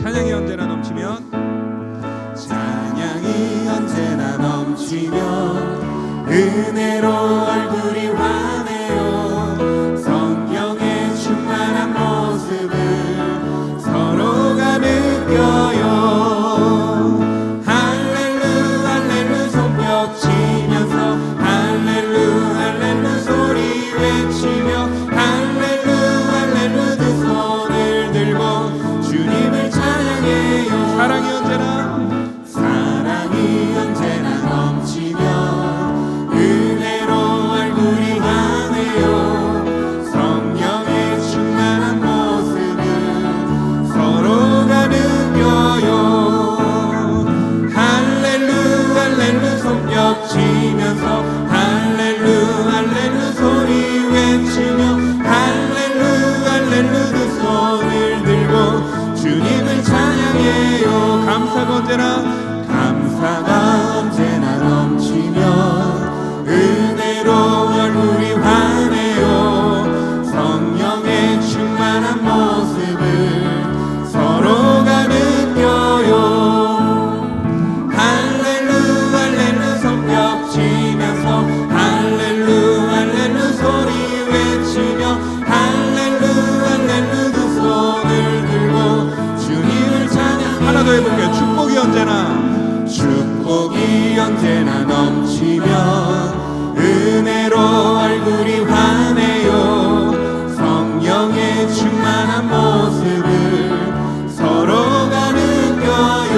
찬양이 언제나 넘치면 찬양이 언제나 넘치면 은혜로 얼굴이 환해요. 성령의 충만한 모습을 서로가 느껴요. 할렐루 할렐루 손뼉 치면서 할렐루 할렐루 소리 외치며 할렐루 할렐루 두 손을 들고 주님을 찬양해요. 사랑이 언제나 넘치면 은혜로 얼굴이 환해요. 성령의 충만한 모습을 서로가 느껴요. 할렐루 할렐루 손뼉 치면서 할렐루 할렐루 소리 외치며 할렐루 할렐루 두 손을 들고 주님을 찬양해요. 감사가 언제나 넘치면 은혜로 얼굴이 환해요. 성령의 충만한 모습을 서로가 느껴요. 할렐루 할렐루 손뼉 치면서 할렐루 할렐루 소리 외치며 할렐루 할렐루 두 손을 들고 주님을 찬양. 하나 더 해볼게요. 축복이 언제나 넘치면 은혜로 얼굴이 환해요. 성령의 충만한 모습을 서로가 느껴요.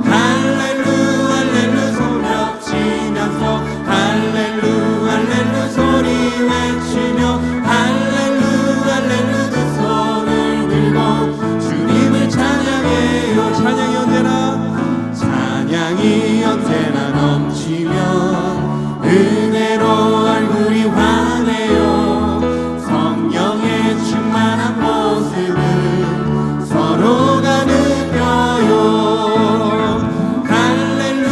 할렐루 할렐루 손뼉 치면서 할렐루 할렐루 소리 외치며 할렐루 할렐루 두 손을 들고 주님을 찬양해요. 찬양이 언제나 넘치면 은혜로 얼굴이 환해요. 성령의 충만한 모습을 서로가 느껴요. 할렐루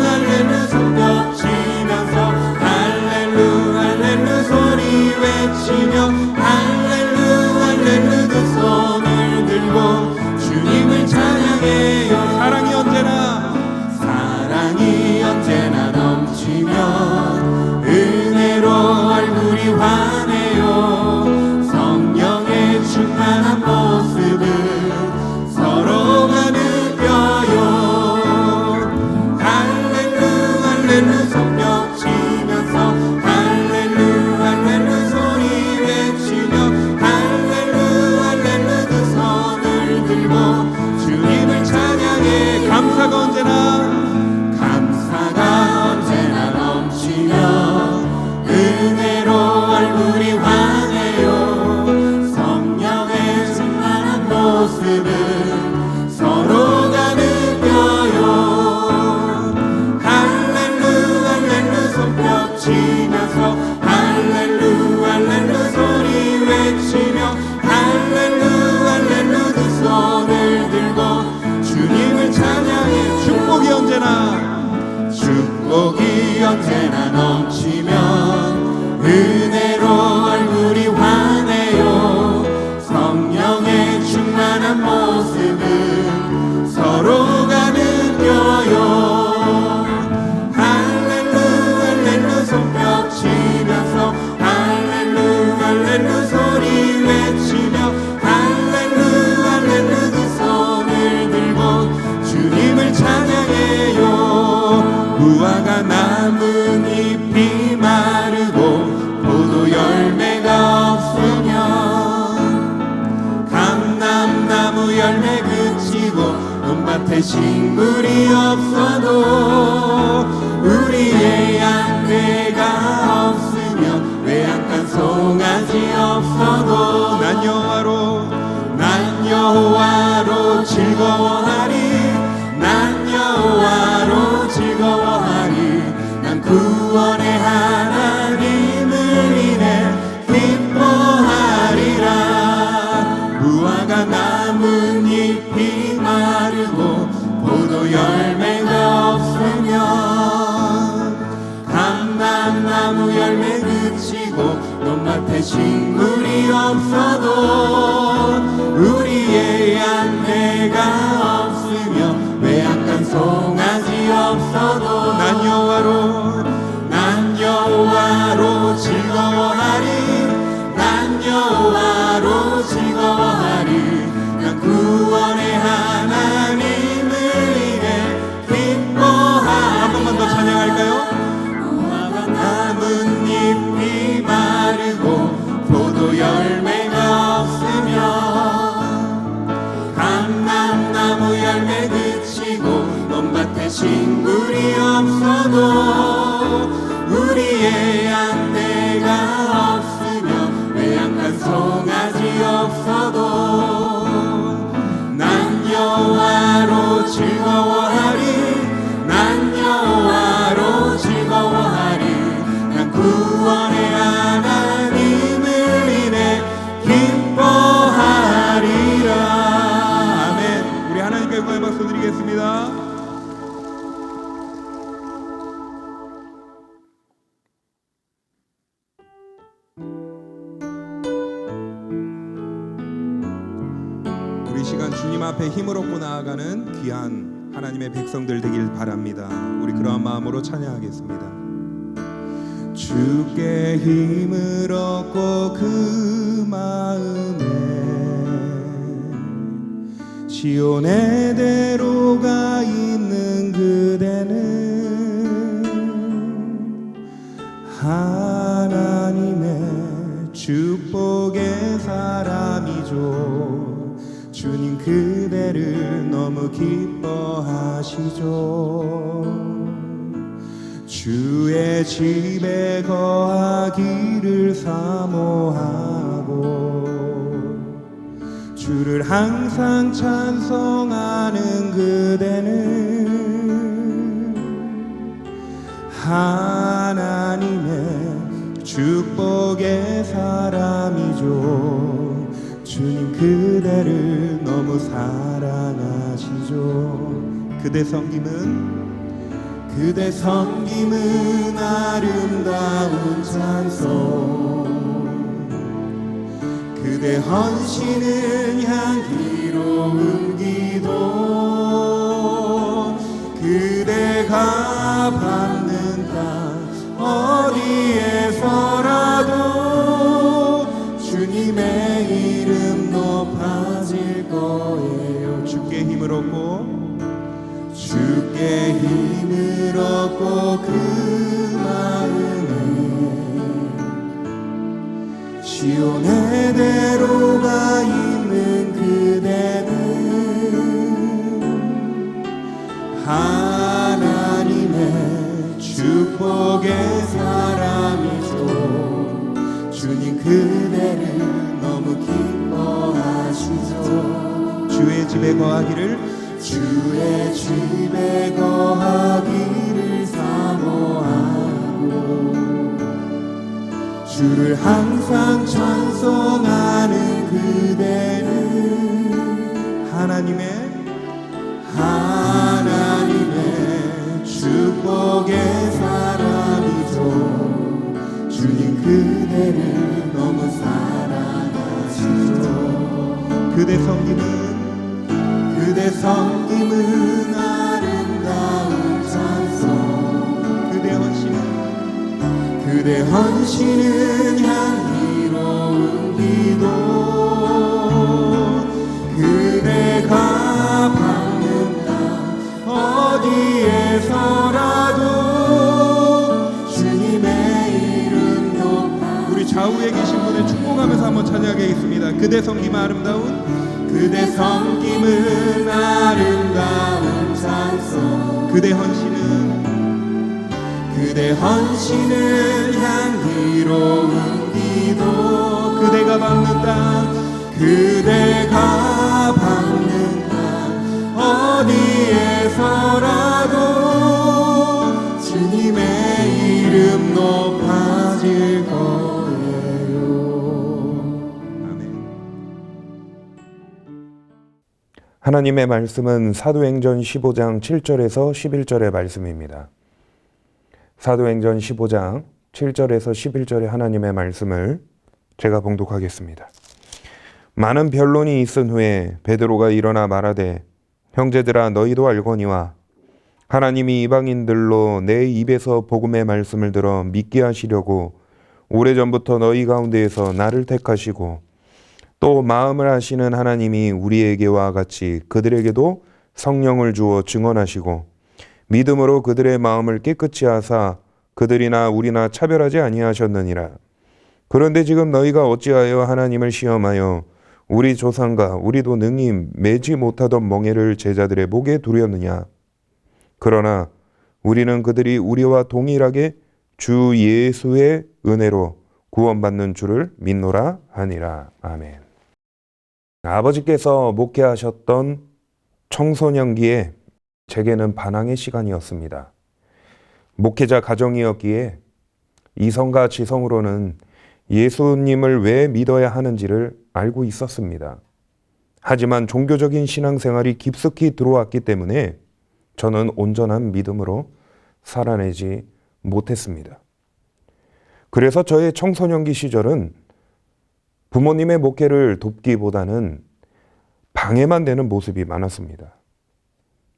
할렐루 손뼉 치면서 할렐루 할렐루 소리 외치며 할렐루 할렐루 두 손을 들고 주님을 찬양해요. 사랑이 언제나 넘치면 은혜로 얼굴이 환해요. 성령의 충만한 모습을 서로가 느껴요. 할렐루 할렐루 손뼉 치면서 할렐루 할렐루 소리 외치며 할렐루 할렐루 두 손을 들고 주님을 찬양해. 감사가 언제나 넘치면 은혜로 얼굴이 환해요. 성령의 충만한 모습을 서로가 느껴요. 할렐루 할렐루 손뼉 치면서 할렐루 할렐루 소리 외치며 할렐루 할렐루 두 손을 들고 주님을 찬양해. 축복이 언제나 넘치면 은혜로 얼굴이 환해요. 성령의 충만한 모습을 서로가 느껴요. 할렐루 할렐루 손뼉 치면서 할렐루 할렐루 소리 외치며 할렐루 할렐루 두 손을 들고 주님을 찬양해요. 무화과 나뭇잎이 마르고 포도 열매가 없으면 감람나무 열매 그치고 논밭에 식물이 없어도 우리의 양떼가 없으면 외양간 송아지 없어도 난 여호와로 즐거워하리. 난 여호와로 즐거워하리. 난 구원의 하나님을 인해 기뻐하리라. 무화과 나뭇잎이 마르고 포도 열매가 없으면 감람나무 열매 그치고 논밭에 식물이 없어도 우리의 양 감람나무 열매 그치고 논밭에 식물이 없어도 우리의 양떼가 없으며 외양간 송아지 없어도 난 여호와로 즐거워하리 난 여호와로 즐거워하리 난 구원의 하나님을 인해 기뻐하리라. 아멘. 우리 하나님께 영광의 박수 드리겠습니다. 우리 시간 주님 앞에 힘을 얻고 나아가는 귀한 하나님의 백성들 되길 바랍니다. 우리 그러한 마음으로 찬양하겠습니다. 주께 힘을 얻고 그 마음에 시온의 대로가 있는 그대는 하나님의 축복의 사람이죠. 주님 그대를 너무 기뻐하시죠. 주의 집에 거하기를 사모하고 주를 항상 찬송하는 그대는 하나님의 축복의 사람이죠. 주님 그대를 너무 사랑하시죠. 그대 섬김은 아름다운 찬송 그대 헌신은 향기로운 기도 그대가 밟는 땅 어디에서라도 주님의 이름 높아질 거예요. 주께 힘을 얻고 그 마음에 시온의 대로가 있는 그대는 하나님의 축복의 사람이죠. 주님 그대를 너무 기뻐하시죠. 주의 집에 거하기를 사모하고 주를 항상 찬송하는 그대는 하나님의 축복의 사람이죠. 주님 그대를 너무 사랑하시죠. 그대 섬김은 아름다운 찬송 그대 헌신은 향기로운 기도 그대가 밟는 땅 어디에서라도 주님의 이름 높아. 우리 좌우에 계신 분을 축복하면서 한번 찬양하겠습니다. 그대 섬김은 아름다운 찬송 그대 헌신은 향기로운 기도 그대가 밟는 땅 어디에서라도 주님의 이름 높아질 거예요. 아멘. 하나님의 말씀은 사도행전 15장 7절에서 11절의 말씀입니다. 사도행전 15장 7절에서 11절의 하나님의 말씀을 제가 봉독하겠습니다. 많은 변론이 있은 후에 베드로가 일어나 말하되 형제들아 너희도 알거니와 하나님이 이방인들로 내 입에서 복음의 말씀을 들어 믿게 하시려고 오래전부터 너희 가운데에서 나를 택하시고 또 마음을 하시는 하나님이 우리에게와 같이 그들에게도 성령을 주어 증언하시고 믿음으로 그들의 마음을 깨끗이 하사 그들이나 우리나 차별하지 아니하셨느니라. 그런데 지금 너희가 어찌하여 하나님을 시험하여 우리 조상과 우리도 능히 매지 못하던 멍에를 제자들의 목에 두렸느냐. 그러나 우리는 그들이 우리와 동일하게 주 예수의 은혜로 구원받는 줄을 믿노라 하니라. 아멘. 아버지께서 목회하셨던 청소년기에 제게는 반항의 시간이었습니다. 목회자 가정이었기에 이성과 지성으로는 예수님을 왜 믿어야 하는지를 알고 있었습니다. 하지만 종교적인 신앙생활이 깊숙이 들어왔기 때문에 저는 온전한 믿음으로 살아내지 못했습니다. 그래서 저의 청소년기 시절은 부모님의 목회를 돕기보다는 방해만 되는 모습이 많았습니다.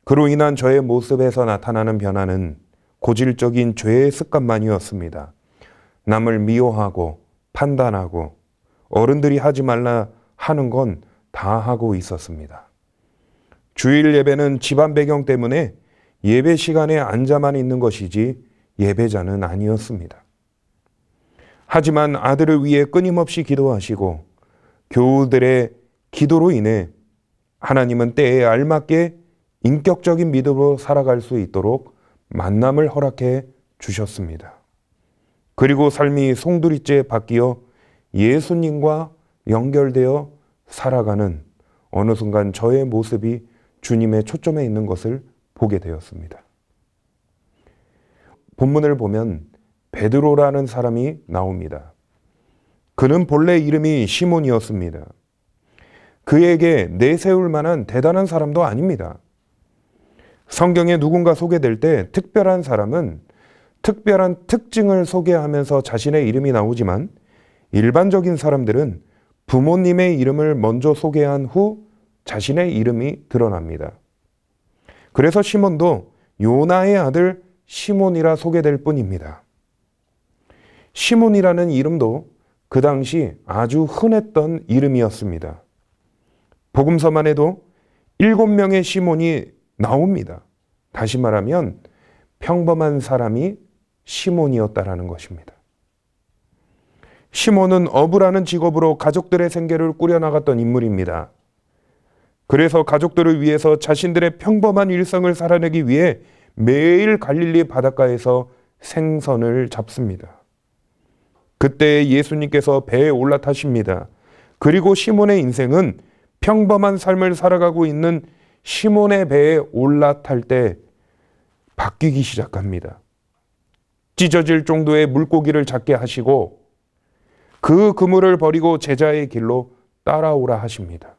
그로 인한 저의 모습에서 나타나는 변화는 고질적인 죄의 습관만이었습니다. 남을 미워하고 판단하고 어른들이 하지 말라 하는 건 다 하고 있었습니다. 주일 예배는 집안 배경 때문에 예배 시간에 앉아만 있는 것이지 예배자는 아니었습니다. 하지만 아들을 위해 끊임없이 기도하시고 교우들의 기도로 인해 하나님은 때에 알맞게 인격적인 믿음으로 살아갈 수 있도록 만남을 허락해 주셨습니다. 그리고 삶이 송두리째 바뀌어 예수님과 연결되어 살아가는 어느 순간 저의 모습이 주님의 초점에 있는 것을 보게 되었습니다. 본문을 보면 베드로라는 사람이 나옵니다. 그는 본래 이름이 시몬이었습니다. 그에게 내세울 만한 대단한 사람도 아닙니다. 성경에 누군가 소개될 때 특별한 사람은 특별한 특징을 소개하면서 자신의 이름이 나오지만 일반적인 사람들은 부모님의 이름을 먼저 소개한 후 자신의 이름이 드러납니다. 그래서 시몬도 요나의 아들 시몬이라 소개될 뿐입니다. 시몬이라는 이름도 그 당시 아주 흔했던 이름이었습니다. 복음서만 해도 7명의 시몬이 나옵니다. 다시 말하면 평범한 사람이 시몬이었다라는 것입니다. 시몬은 어부라는 직업으로 가족들의 생계를 꾸려나갔던 인물입니다. 그래서 가족들을 위해서 자신들의 평범한 일상을 살아내기 위해 매일 갈릴리 바닷가에서 생선을 잡습니다. 그때 예수님께서 배에 올라타십니다. 그리고 시몬의 인생은 평범한 삶을 살아가고 있는 시몬의 배에 올라탈 때 바뀌기 시작합니다. 찢어질 정도의 물고기를 잡게 하시고 그 그물을 버리고 제자의 길로 따라오라 하십니다.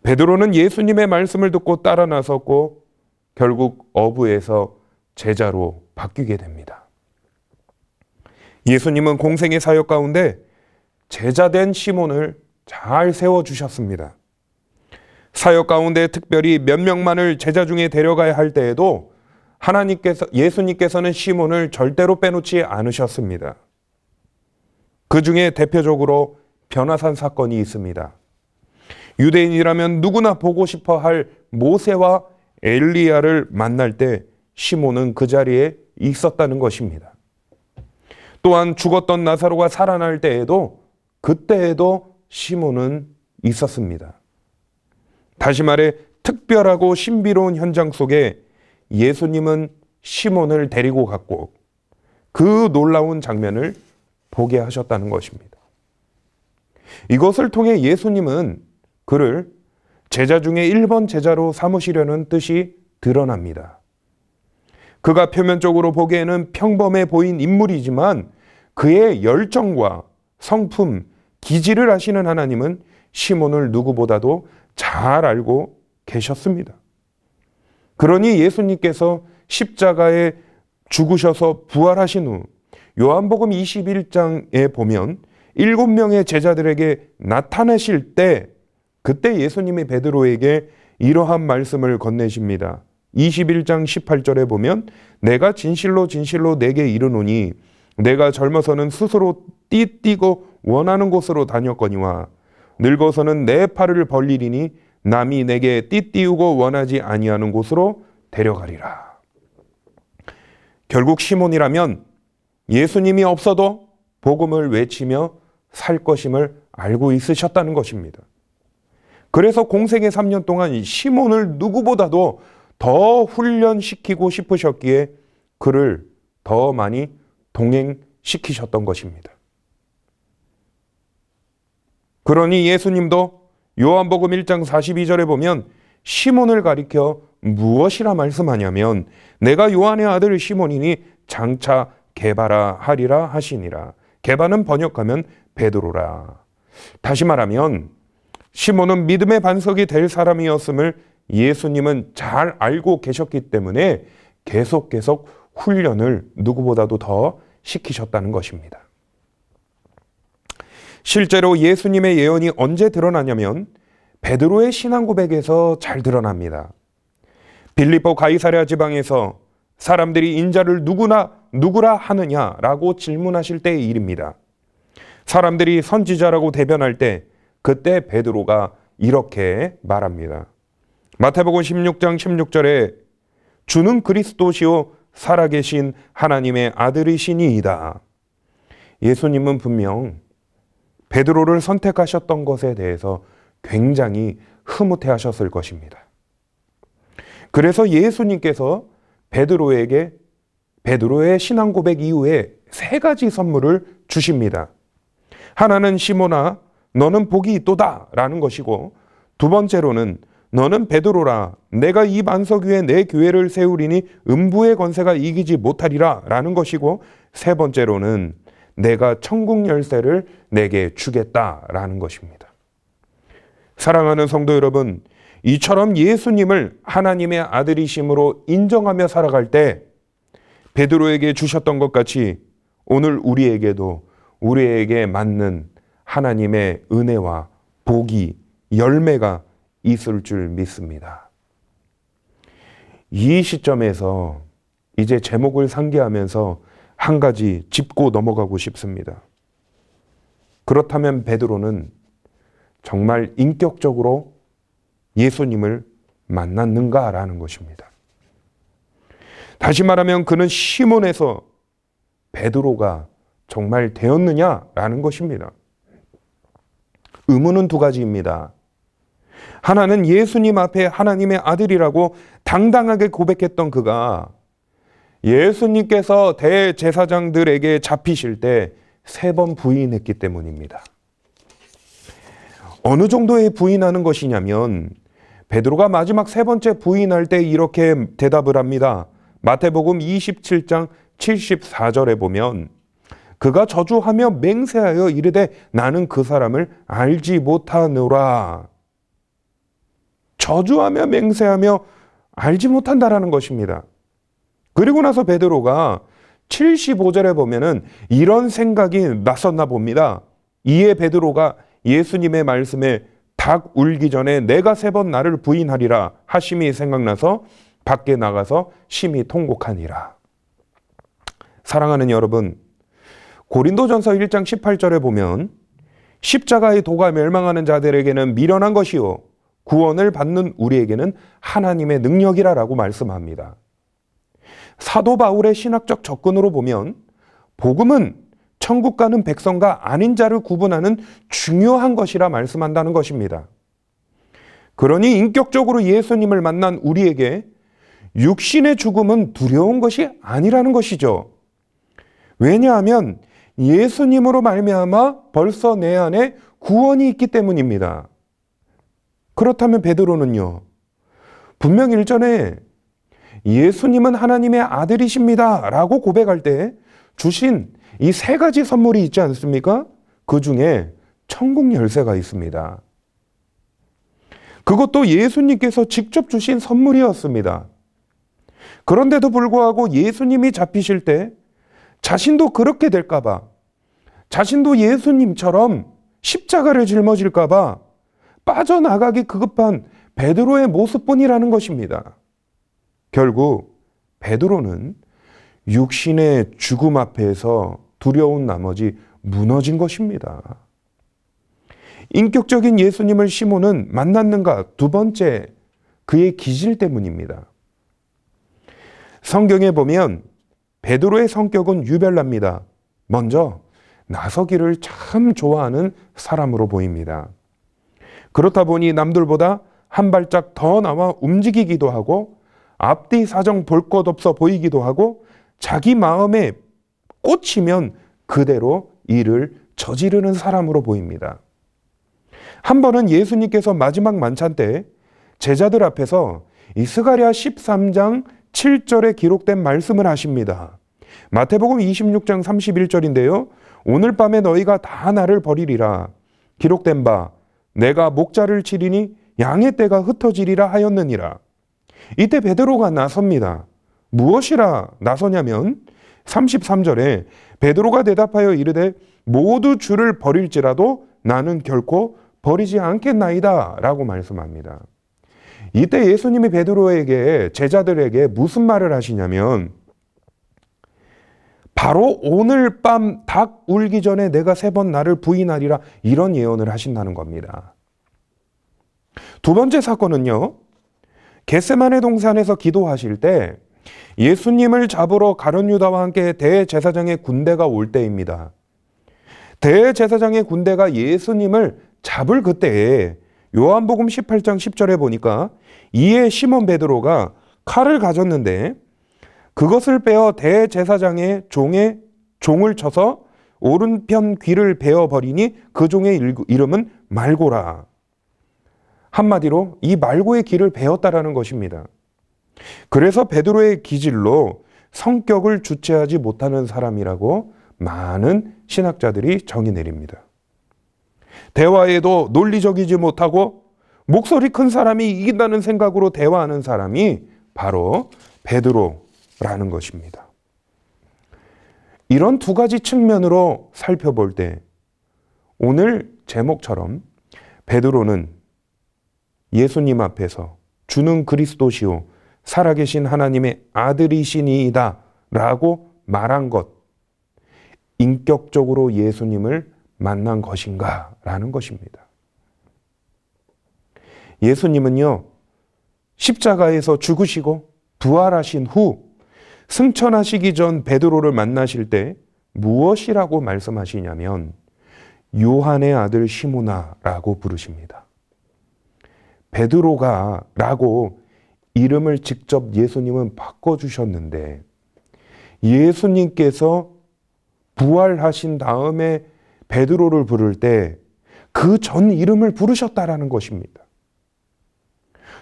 베드로는 예수님의 말씀을 듣고 따라 나섰고 결국 어부에서 제자로 바뀌게 됩니다. 예수님은 공생의 사역 가운데 제자된 시몬을 잘 세워주셨습니다. 사역 가운데 특별히 몇 명만을 제자 중에 데려가야 할 때에도 예수님께서는 시몬을 절대로 빼놓지 않으셨습니다. 그 중에 대표적으로 변화산 사건이 있습니다. 유대인이라면 누구나 보고 싶어 할 모세와 엘리야를 만날 때 시몬은 그 자리에 있었다는 것입니다. 또한 죽었던 나사로가 살아날 때에도 그때에도 시몬은 있었습니다. 다시 말해 특별하고 신비로운 현장 속에 예수님은 시몬을 데리고 갔고 그 놀라운 장면을 보게 하셨다는 것입니다. 이것을 통해 예수님은 그를 제자 중에 1번 제자로 삼으시려는 뜻이 드러납니다. 그가 표면적으로 보기에는 평범해 보인 인물이지만 그의 열정과 성품, 기질을 아시는 하나님은 시몬을 누구보다도 잘 알고 계셨습니다. 그러니 예수님께서 십자가에 죽으셔서 부활하신 후 요한복음 21장에 보면 7명의 제자들에게 나타나실 때 그때 예수님이 베드로에게 이러한 말씀을 건네십니다. 21장 18절에 보면 내가 진실로 진실로 내게 이르노니 내가 젊어서는 스스로 띠띠고 원하는 곳으로 다녔거니와 늙어서는 내 팔을 벌리리니 남이 내게 띠띠우고 원하지 아니하는 곳으로 데려가리라. 결국 시몬이라면 예수님이 없어도 복음을 외치며 살 것임을 알고 있으셨다는 것입니다. 그래서 공생의 3년 동안 시몬을 누구보다도 더 훈련시키고 싶으셨기에 그를 더 많이 동행시키셨던 것입니다. 그러니 예수님도 요한복음 1장 42절에 보면 시몬을 가리켜 무엇이라 말씀하냐면 내가 요한의 아들 시몬이니 장차 게바라 하리라 하시니라. 게바는 번역하면 베드로라. 다시 말하면 시몬은 믿음의 반석이 될 사람이었음을 예수님은 잘 알고 계셨기 때문에 계속 훈련을 누구보다도 더 시키셨다는 것입니다. 실제로 예수님의 예언이 언제 드러나냐면 베드로의 신앙 고백에서 잘 드러납니다. 빌립보 가이사랴 지방에서 사람들이 인자를 누구라 하느냐라고 질문하실 때의 일입니다. 사람들이 선지자라고 대변할 때 그때 베드로가 이렇게 말합니다. 마태복음 16장 16절에 주는 그리스도시요 살아계신 하나님의 아들이시니이다. 예수님은 분명 베드로를 선택하셨던 것에 대해서 굉장히 흐뭇해하셨을 것입니다. 그래서 예수님께서 베드로의 신앙 고백 이후에 3가지 선물을 주십니다. 하나는 시몬아 너는 복이 있도다 라는 것이고, 두 번째로는 너는 베드로라 내가 이 반석 위에 내 교회를 세우리니 음부의 권세가 이기지 못하리라 라는 것이고, 세 번째로는 내가 천국 열쇠를 내게 주겠다라는 것입니다. 사랑하는 성도 여러분, 이처럼 예수님을 하나님의 아들이심으로 인정하며 살아갈 때 베드로에게 주셨던 것 같이 오늘 우리에게도 우리에게 맞는 하나님의 은혜와 복이 열매가 있을 줄 믿습니다. 이 시점에서 이제 제목을 상기하면서 한 가지 짚고 넘어가고 싶습니다. 그렇다면 베드로는 정말 인격적으로 예수님을 만났는가라는 것입니다. 다시 말하면 그는 시몬에서 베드로가 정말 되었느냐라는 것입니다. 의문은 2가지입니다. 하나는 예수님 앞에 하나님의 아들이라고 당당하게 고백했던 그가 예수님께서 대제사장들에게 잡히실 때 3번 부인했기 때문입니다. 어느 정도의 부인하는 것이냐면 베드로가 마지막 3번째 부인할 때 이렇게 대답을 합니다. 마태복음 27장 74절에 보면 그가 저주하며 맹세하여 이르되 나는 그 사람을 알지 못하노라. 저주하며 맹세하며 알지 못한다라는 것입니다. 그리고 나서 베드로가 75절에 보면은 이런 생각이 났었나 봅니다. 이에 베드로가 예수님의 말씀에 닭 울기 전에 내가 3번 나를 부인하리라 하심이 생각나서 밖에 나가서 심히 통곡하니라. 사랑하는 여러분, 고린도전서 1장 18절에 보면 십자가의 도가 멸망하는 자들에게는 미련한 것이요 구원을 받는 우리에게는 하나님의 능력이라라고 말씀합니다. 사도 바울의 신학적 접근으로 보면 복음은 천국 가는 백성과 아닌 자를 구분하는 중요한 것이라 말씀한다는 것입니다. 그러니 인격적으로 예수님을 만난 우리에게 육신의 죽음은 두려운 것이 아니라는 것이죠. 왜냐하면 예수님으로 말미암아 벌써 내 안에 구원이 있기 때문입니다. 그렇다면 베드로는요, 분명 일전에 예수님은 하나님의 아들이십니다 라고 고백할 때 주신 이 3가지 선물이 있지 않습니까? 그 중에 천국 열쇠가 있습니다. 그것도 예수님께서 직접 주신 선물이었습니다. 그런데도 불구하고 예수님이 잡히실 때 자신도 그렇게 될까봐, 자신도 예수님처럼 십자가를 짊어질까봐 빠져나가기 급급한 베드로의 모습뿐이라는 것입니다. 결국 베드로는 육신의 죽음 앞에서 두려운 나머지 무너진 것입니다. 인격적인 예수님을 시몬은 만났는가? 2번째, 그의 기질 때문입니다. 성경에 보면 베드로의 성격은 유별납니다. 먼저 나서기를 참 좋아하는 사람으로 보입니다. 그렇다 보니 남들보다 한 발짝 더 나와 움직이기도 하고 앞뒤 사정 볼 것 없어 보이기도 하고 자기 마음에 꽂히면 그대로 일을 저지르는 사람으로 보입니다. 한 번은 예수님께서 마지막 만찬 때 제자들 앞에서 이 스가랴 13장 7절에 기록된 말씀을 하십니다. 마태복음 26장 31절인데요. 오늘 밤에 너희가 다 나를 버리리라. 기록된 바 내가 목자를 치리니 양의 떼가 흩어지리라 하였느니라. 이때 베드로가 나섭니다. 무엇이라 나서냐면 33절에 베드로가 대답하여 이르되 모두 주를 버릴지라도 나는 결코 버리지 않겠나이다 라고 말씀합니다. 이때 예수님이 베드로에게 제자들에게 무슨 말을 하시냐면 바로 오늘 밤 닭 울기 전에 내가 3번 나를 부인하리라 이런 예언을 하신다는 겁니다. 두 번째 사건은요. 겟세마네 동산에서 기도하실 때 예수님을 잡으러 가룟 유다와 함께 대제사장의 군대가 올 때입니다. 대제사장의 군대가 예수님을 잡을 그때에 요한복음 18장 10절에 보니까 이에 시몬 베드로가 칼을 가졌는데 그것을 빼어 대제사장의 종을 쳐서 오른편 귀를 베어버리니 그 종의 이름은 말고라. 한마디로 이 말고의 귀를 베었다라는 것입니다. 그래서 베드로의 기질로 성격을 주체하지 못하는 사람이라고 많은 신학자들이 정의 내립니다. 대화에도 논리적이지 못하고 목소리 큰 사람이 이긴다는 생각으로 대화하는 사람이 바로 베드로라는 것입니다. 이런 두 가지 측면으로 살펴볼 때 오늘 제목처럼 베드로는 예수님 앞에서 주는 그리스도시요 살아계신 하나님의 아들이시니이다 라고 말한 것, 인격적으로 예수님을 만난 것인가 라는 것입니다. 예수님은요, 십자가에서 죽으시고 부활하신 후 승천하시기 전 베드로를 만나실 때 무엇이라고 말씀하시냐면 요한의 아들 시몬아라고 부르십니다. 베드로가 라고 이름을 직접 예수님은 바꿔주셨는데 예수님께서 부활하신 다음에 베드로를 부를 때 그 전 이름을 부르셨다라는 것입니다.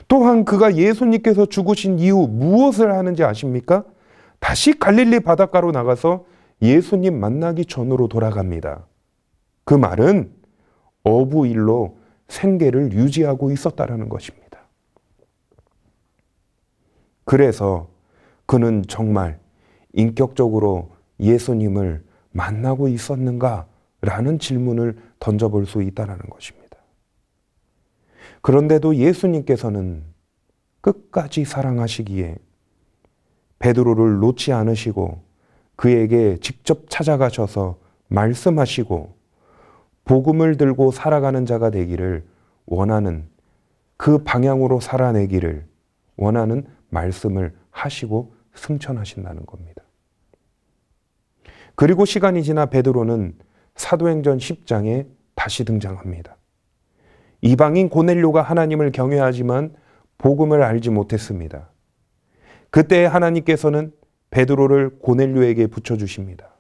또한 그가 예수님께서 죽으신 이후 무엇을 하는지 아십니까? 다시 갈릴리 바닷가로 나가서 예수님 만나기 전으로 돌아갑니다. 그 말은 어부일로 생계를 유지하고 있었다라는 것입니다. 그래서 그는 정말 인격적으로 예수님을 만나고 있었는가라는 질문을 던져볼 수 있다는 것입니다. 그런데도 예수님께서는 끝까지 사랑하시기에 베드로를 놓지 않으시고 그에게 직접 찾아가셔서 말씀하시고 복음을 들고 살아가는 자가 되기를 원하는 그 방향으로 살아내기를 원하는 말씀을 하시고 승천하신다는 겁니다. 그리고 시간이 지나 베드로는 사도행전 10장에 다시 등장합니다. 이방인 고넬료가 하나님을 경외하지만 복음을 알지 못했습니다. 그때 하나님께서는 베드로를 고넬료에게 붙여주십니다.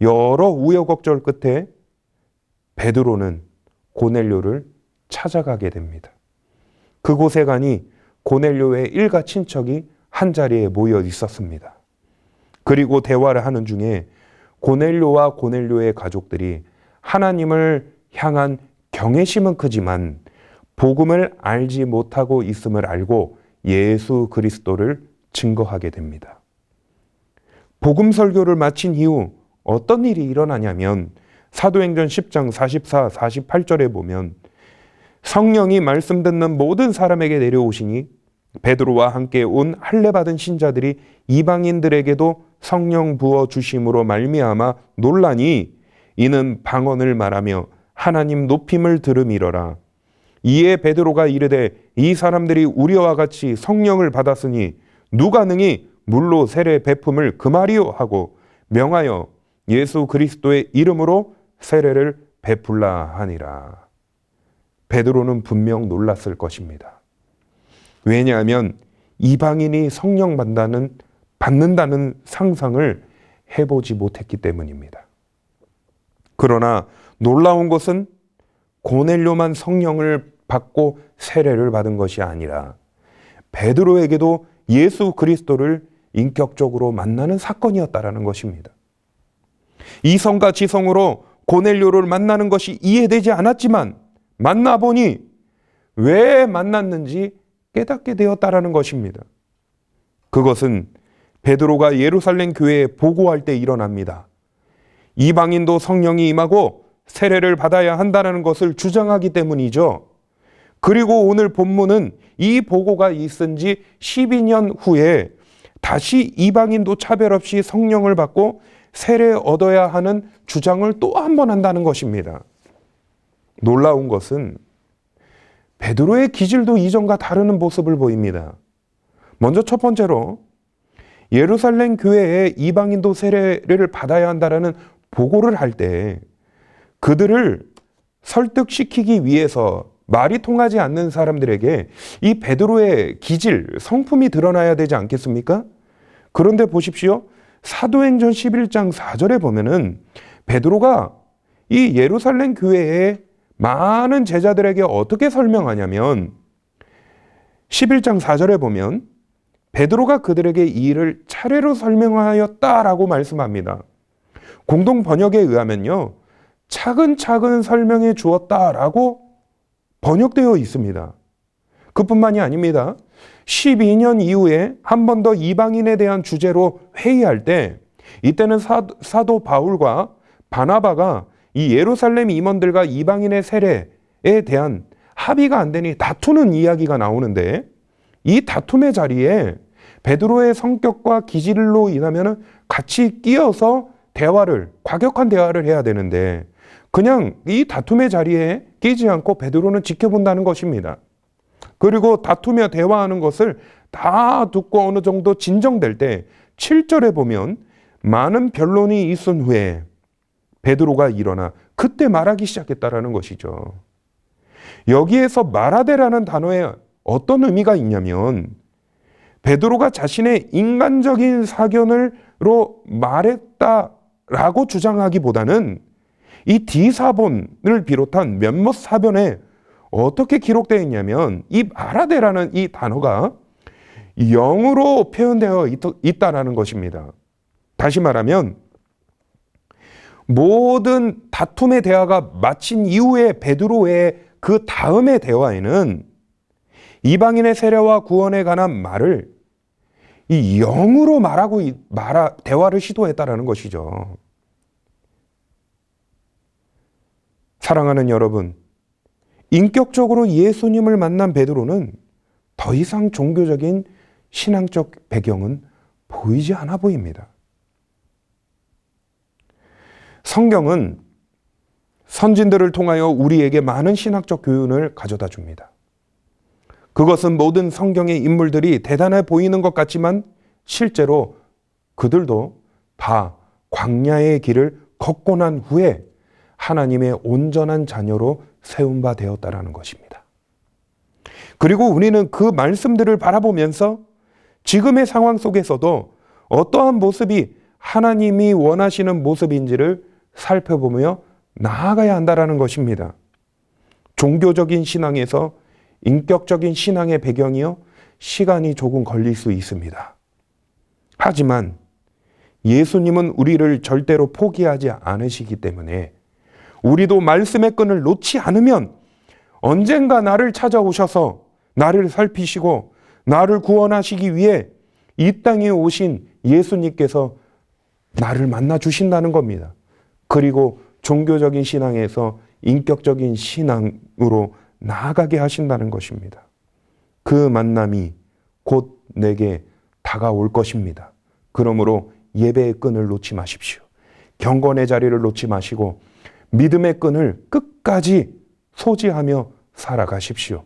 여러 우여곡절 끝에 베드로는 고넬료를 찾아가게 됩니다. 그곳에 가니 고넬료의 일가 친척이 한자리에 모여 있었습니다. 그리고 대화를 하는 중에 고넬료와 고넬료의 가족들이 하나님을 향한 경외심은 크지만 복음을 알지 못하고 있음을 알고 예수 그리스도를 증거하게 됩니다. 복음 설교를 마친 이후 어떤 일이 일어나냐면 사도행전 10장 44, 48절에 보면 성령이 말씀 듣는 모든 사람에게 내려오시니 베드로와 함께 온 할례 받은 신자들이 이방인들에게도 성령 부어 주심으로 말미암아 놀라니 이는 방언을 말하며 하나님 높임을 들음이러라. 이에 베드로가 이르되 이 사람들이 우리와 같이 성령을 받았으니 누가 능히 물로 세례 베품을 금하리요 하고 명하여 예수 그리스도의 이름으로 세례를 베풀라 하니라. 베드로는 분명 놀랐을 것입니다. 왜냐하면 이방인이 성령 받는다는 상상을 해보지 못했기 때문입니다. 그러나 놀라운 것은 고넬료만 성령을 받고 세례를 받은 것이 아니라 베드로에게도 예수 그리스도를 인격적으로 만나는 사건이었다라는 것입니다. 이성과 지성으로 고넬료를 만나는 것이 이해되지 않았지만 만나보니 왜 만났는지 깨닫게 되었다라는 것입니다. 그것은 베드로가 예루살렘 교회에 보고할 때 일어납니다. 이방인도 성령이 임하고 세례를 받아야 한다는 것을 주장하기 때문이죠. 그리고 오늘 본문은 이 보고가 있은 지 12년 후에 다시 이방인도 차별 없이 성령을 받고 세례 얻어야 하는 주장을 또 한 번 한다는 것입니다. 놀라운 것은 베드로의 기질도 이전과 다른 모습을 보입니다. 먼저 첫 번째로 예루살렘 교회에 이방인도 세례를 받아야 한다는 보고를 할 때 그들을 설득시키기 위해서 말이 통하지 않는 사람들에게 이 베드로의 기질, 성품이 드러나야 되지 않겠습니까? 그런데 보십시오. 사도행전 11장 4절에 보면은 베드로가 이 예루살렘 교회에 많은 제자들에게 어떻게 설명하냐면 11장 4절에 보면 베드로가 그들에게 이 일을 차례로 설명하였다라고 말씀합니다. 공동 번역에 의하면요. 차근차근 설명해 주었다라고 번역되어 있습니다. 그뿐만이 아닙니다. 12년 이후에 한 번 더 이방인에 대한 주제로 회의할 때 이때는 사도 바울과 바나바가 이 예루살렘 임원들과 이방인의 세례에 대한 합의가 안 되니 다투는 이야기가 나오는데 이 다툼의 자리에 베드로의 성격과 기질로 인하면 같이 끼어서 과격한 대화를 해야 되는데 그냥 이 다툼의 자리에 끼지 않고 베드로는 지켜본다는 것입니다. 그리고 다투며 대화하는 것을 다 듣고 어느 정도 진정될 때 7절에 보면 많은 변론이 있은 후에 베드로가 일어나 그때 말하기 시작했다라는 것이죠. 여기에서 말하되라는 단어에 어떤 의미가 있냐면 베드로가 자신의 인간적인 사견으로 말했다라고 주장하기보다는 이 D사본을 비롯한 몇몇 사본에 어떻게 기록되어 있냐면 이 말하되라는 이 단어가 영으로 표현되어 있다라는 것입니다. 다시 말하면 모든 다툼의 대화가 마친 이후에 베드로의 그 다음의 대화에는 이방인의 세례와 구원에 관한 말을 이 영으로 대화를 시도했다라는 것이죠. 사랑하는 여러분, 인격적으로 예수님을 만난 베드로는 더 이상 종교적인 신앙적 배경은 보이지 않아 보입니다. 성경은 선진들을 통하여 우리에게 많은 신학적 교훈을 가져다 줍니다. 그것은 모든 성경의 인물들이 대단해 보이는 것 같지만 실제로 그들도 다 광야의 길을 걷고 난 후에 하나님의 온전한 자녀로 세운 바 되었다라는 것입니다. 그리고 우리는 그 말씀들을 바라보면서 지금의 상황 속에서도 어떠한 모습이 하나님이 원하시는 모습인지를 살펴보며 나아가야 한다라는 것입니다. 종교적인 신앙에서 인격적인 신앙의 배경이요, 시간이 조금 걸릴 수 있습니다. 하지만 예수님은 우리를 절대로 포기하지 않으시기 때문에 우리도 말씀의 끈을 놓지 않으면 언젠가 나를 찾아오셔서 나를 살피시고 나를 구원하시기 위해 이 땅에 오신 예수님께서 나를 만나 주신다는 겁니다. 그리고 종교적인 신앙에서 인격적인 신앙으로 나아가게 하신다는 것입니다. 그 만남이 곧 내게 다가올 것입니다. 그러므로 예배의 끈을 놓지 마십시오. 경건의 자리를 놓지 마시고 믿음의 끈을 끝까지 소지하며 살아가십시오.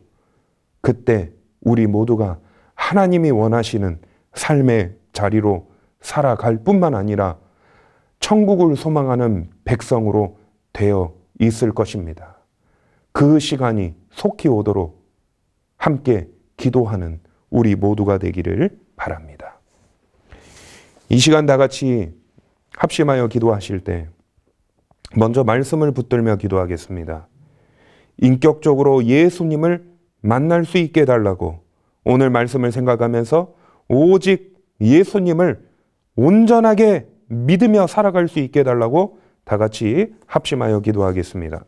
그때 우리 모두가 하나님이 원하시는 삶의 자리로 살아갈 뿐만 아니라 천국을 소망하는 백성으로 되어 있을 것입니다. 그 시간이 속히 오도록 함께 기도하는 우리 모두가 되기를 바랍니다. 이 시간 다 같이 합심하여 기도하실 때 먼저 말씀을 붙들며 기도하겠습니다. 인격적으로 예수님을 만날 수 있게 해달라고 오늘 말씀을 생각하면서 오직 예수님을 온전하게 믿으며 살아갈 수 있게 해달라고 다 같이 합심하여 기도하겠습니다.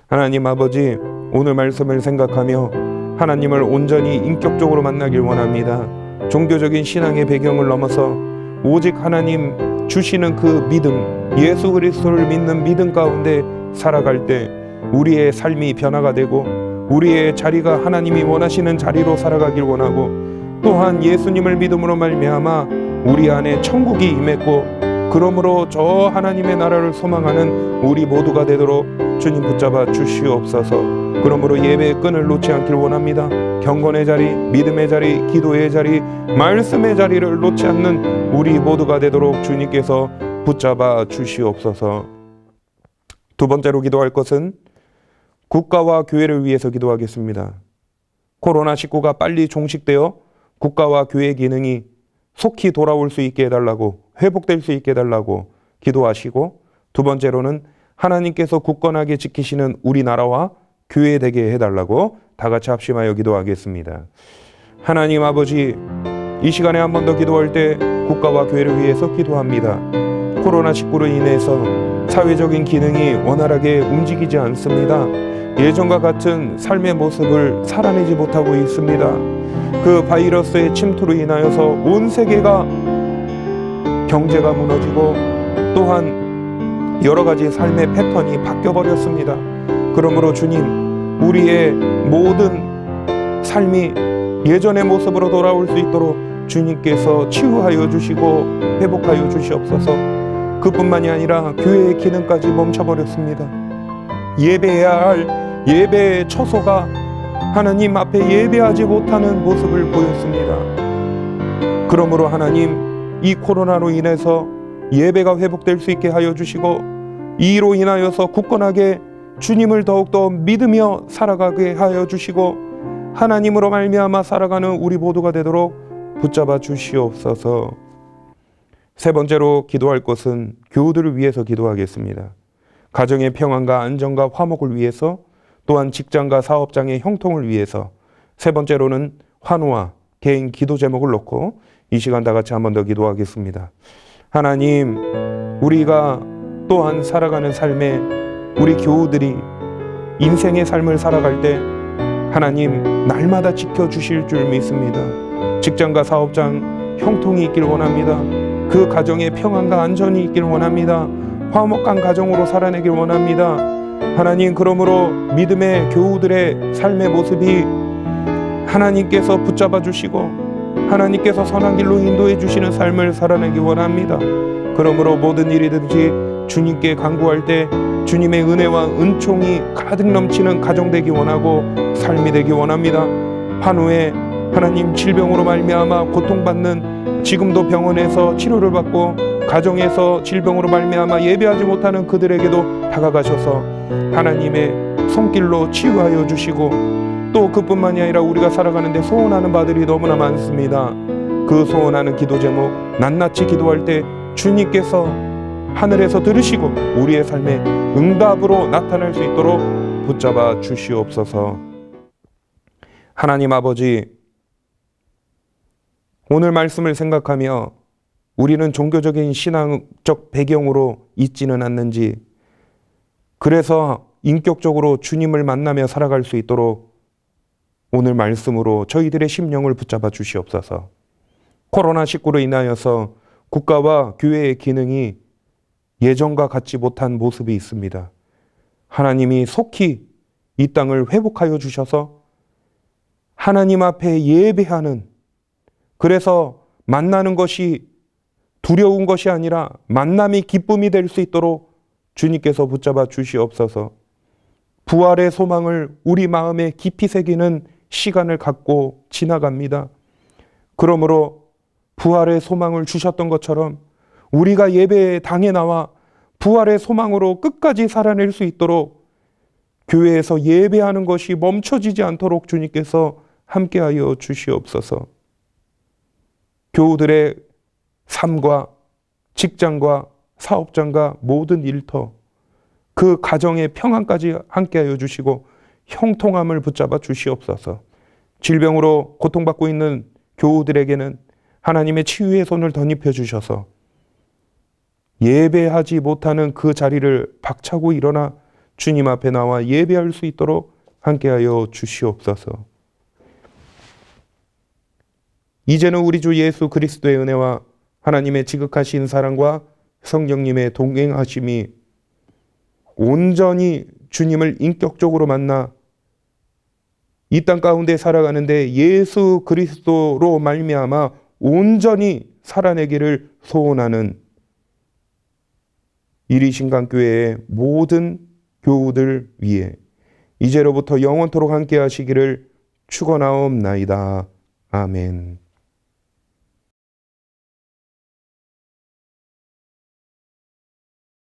하나님 아버지, 오늘 말씀을 생각하며 하나님을 온전히 인격적으로 만나길 원합니다. 종교적인 신앙의 배경을 넘어서 오직 하나님 주시는 그 믿음, 예수 그리스도를 믿는 믿음 가운데 살아갈 때 우리의 삶이 변화가 되고 우리의 자리가 하나님이 원하시는 자리로 살아가길 원하고, 또한 예수님을 믿음으로 말미암아 우리 안에 천국이 임했고, 그러므로 저 하나님의 나라를 소망하는 우리 모두가 되도록 주님 붙잡아 주시옵소서. 그러므로 예배의 끈을 놓지 않길 원합니다. 경건의 자리, 믿음의 자리, 기도의 자리, 말씀의 자리를 놓지 않는 우리 모두가 되도록 주님께서 붙잡아 주시옵소서. 두 번째로 기도할 것은 국가와 교회를 위해서 기도하겠습니다. 코로나19가 빨리 종식되어 국가와 교회 기능이 속히 돌아올 수 있게 해달라고, 회복될 수 있게 해달라고 기도하시고, 두 번째로는 하나님께서 굳건하게 지키시는 우리나라와 교회 되게 해달라고 다 같이 합심하여 기도하겠습니다. 하나님 아버지, 이 시간에 한 번 더 기도할 때 국가와 교회를 위해서 기도합니다. 코로나19로 인해서 사회적인 기능이 원활하게 움직이지 않습니다. 예전과 같은 삶의 모습을 살아내지 못하고 있습니다. 그 바이러스의 침투로 인하여서 온 세계가 경제가 무너지고 또한 여러 가지 삶의 패턴이 바뀌어버렸습니다. 그러므로 주님, 우리의 모든 삶이 예전의 모습으로 돌아올 수 있도록 주님께서 치유하여 주시고 회복하여 주시옵소서. 그뿐만이 아니라 교회의 기능까지 멈춰버렸습니다. 예배해야 할 예배의 처소가 하나님 앞에 예배하지 못하는 모습을 보였습니다. 그러므로 하나님, 이 코로나로 인해서 예배가 회복될 수 있게 하여 주시고, 이로 인하여서 굳건하게 주님을 더욱더 믿으며 살아가게 하여 주시고, 하나님으로 말미암아 살아가는 우리 모두가 되도록 붙잡아 주시옵소서. 세 번째로 기도할 것은 교우들을 위해서 기도하겠습니다. 가정의 평안과 안정과 화목을 위해서, 또한 직장과 사업장의 형통을 위해서, 세 번째로는 환우와 개인 기도 제목을 놓고 이 시간 다 같이 한 번 더 기도하겠습니다. 하나님, 우리가 또한 살아가는 삶에 우리 교우들이 인생의 삶을 살아갈 때 하나님 날마다 지켜주실 줄 믿습니다. 직장과 사업장 형통이 있길 원합니다. 그 가정의 평안과 안전이 있길 원합니다. 화목한 가정으로 살아내길 원합니다. 하나님, 그러므로 믿음의 교우들의 삶의 모습이 하나님께서 붙잡아 주시고 하나님께서 선한 길로 인도해 주시는 삶을 살아내기 원합니다. 그러므로 모든 일이든지 주님께 간구할 때 주님의 은혜와 은총이 가득 넘치는 가정 되기 원하고 삶이 되기 원합니다. 환우에 하나님 질병으로 말미암아 고통받는, 지금도 병원에서 치료를 받고 가정에서 질병으로 말미암아 예배하지 못하는 그들에게도 다가가셔서 하나님의 손길로 치유하여 주시고, 또 그뿐만이 아니라 우리가 살아가는데 소원하는 바들이 너무나 많습니다. 그 소원하는 기도 제목 낱낱이 기도할 때 주님께서 하늘에서 들으시고 우리의 삶에 응답으로 나타날 수 있도록 붙잡아 주시옵소서. 하나님 아버지, 오늘 말씀을 생각하며 우리는 종교적인 신앙적 배경으로 있지는 않는지, 그래서 인격적으로 주님을 만나며 살아갈 수 있도록 오늘 말씀으로 저희들의 심령을 붙잡아 주시옵소서. 코로나19로 인하여서 국가와 교회의 기능이 예전과 같지 못한 모습이 있습니다. 하나님이 속히 이 땅을 회복하여 주셔서 하나님 앞에 예배하는, 그래서 만나는 것이 두려운 것이 아니라 만남이 기쁨이 될 수 있도록 주님께서 붙잡아 주시옵소서. 부활의 소망을 우리 마음에 깊이 새기는 시간을 갖고 지나갑니다. 그러므로 부활의 소망을 주셨던 것처럼 우리가 예배의 당에 나와 부활의 소망으로 끝까지 살아낼 수 있도록 교회에서 예배하는 것이 멈춰지지 않도록 주님께서 함께하여 주시옵소서. 교우들의 삶과 직장과 사업장과 모든 일터, 그 가정의 평안까지 함께하여 주시고 형통함을 붙잡아 주시옵소서. 질병으로 고통받고 있는 교우들에게는 하나님의 치유의 손을 덧입혀 주셔서 예배하지 못하는 그 자리를 박차고 일어나 주님 앞에 나와 예배할 수 있도록 함께하여 주시옵소서. 이제는 우리 주 예수 그리스도의 은혜와 하나님의 지극하신 사랑과 성령님의 동행하심이 온전히 주님을 인격적으로 만나 이 땅 가운데 살아가는데 예수 그리스도로 말미암아 온전히 살아내기를 소원하는 이리신강교회의 모든 교우들 위해 이제로부터 영원토록 함께 하시기를 축원하옵나이다. 아멘.